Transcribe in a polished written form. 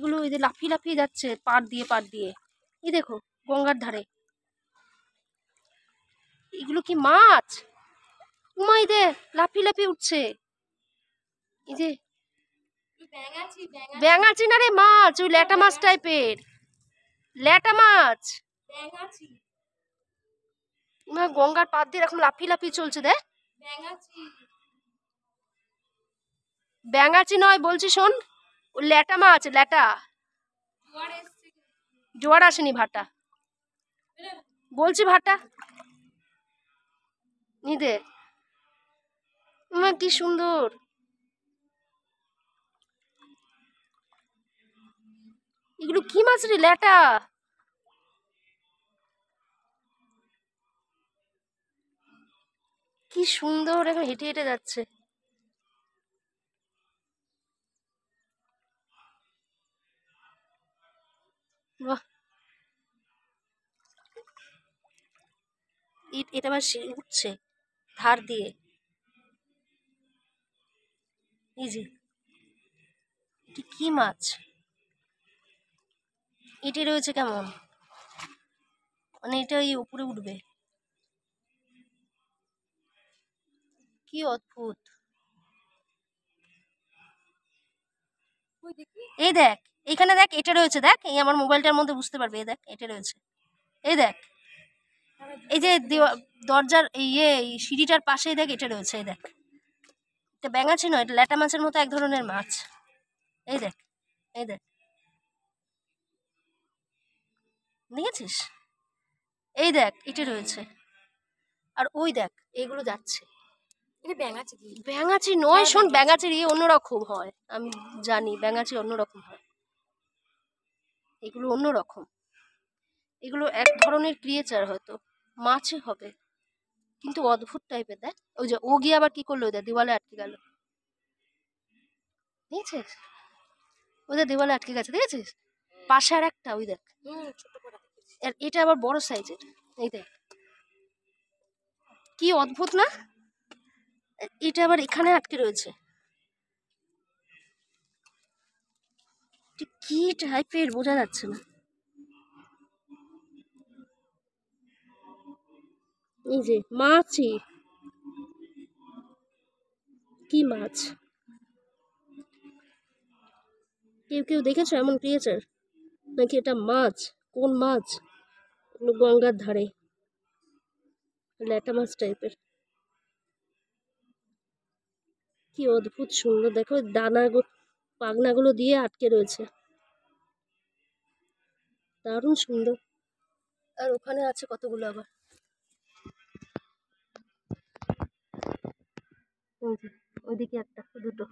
এগুলো এই যে লাফিয়ে লাফিয়ে যাচ্ছে পাড় দিয়ে। এই দেখো গঙ্গার ধারে এগুলো কি মাছ? উমাই দে লাফিয়ে লাফিয়ে উঠছে। এই যে ব্যাঙাচি না রে মাছ, ওই ল্যাটা মাছ টাইপের, ল্যাটা মাছ। গঙ্গার পাড় দিয়ে এরকম লাফিয়ে লাফিয়ে চলছে। দেখ ব্যাঙাচি নয় বলছি, শোন, ও ল্যাটা মাছ, ল্যাটা। জোয়ার আসেনি, ভাটা বলছি, ভাটা নিদে। কি সুন্দর। এগুলো কি মাছ রে? ল্যাটা। কি সুন্দর, এখন হেঁটে হেঁটে যাচ্ছে। বাহ, এটা আবার উঠছে ধার দিয়ে। এই যে এটা কি মাছ? এটি রয়েছে কেমন, মানে এটা এই উপরে উঠবে। কি অদ্ভুত। এই দেখ, এইখানে দেখ, এটা রয়েছে, দেখ এই আমার মোবাইলটার মধ্যে বুঝতে পারবে। এই দেখ, এটা রয়েছে। এই দেখ, এই যে দরজার এই সিঁড়িটার পাশেই দেখ, এটা রয়েছে। এই দেখ, এটা ব্যাঙাচি নয়, এটা ল্যাটা মাছের মতো এক ধরনের মাছ। এই দেখ, এই দেখ, দেখেছিস? এই দেখ, এটা রয়েছে। আর ওই দেখ, এগুলো যাচ্ছে। ব্যাঙাচি নয়, শোন, ব্যাঙাচির অন্যরকম হয়, আমি জানি ব্যাঙাচি অন্যরকম হয়, এগুলো অন্যরকম। এগুলো এক ধরনের ক্রিয়েচার, হয়তো মাছই হবে, কিন্তু অদ্ভুত টাইপের। দেখ ওই যে ও গিয়ে আবার কি করলো, ওদের দেওয়ালে আটকে গেল, দেখেছিস? ওদের দেওয়ালে আটকে গেছে, দেখেছিস? পাশে আর একটা, ওই দেখ, এটা আবার বড় সাইজের। এই দেখ, কি অদ্ভুত না? এটা আবার এখানে আটকে রয়েছে, কি টাইপের বোঝা যাচ্ছে না। এই যে মাছই, কি মাছ? কেউ দেখেছো এমন ক্রিয়েচার? নাকি এটা মাছ? কোন মাছ? গঙ্গার ধারে ল্যাটা মাছ টাইপের, কি অদ্ভুত সুন্দর। দেখো পাখনাগুলো দিয়ে আটকে রয়েছে, দারুণ সুন্দর। আর ওখানে আছে কতগুলো আবার, ওইদিকে একটা, দুটো।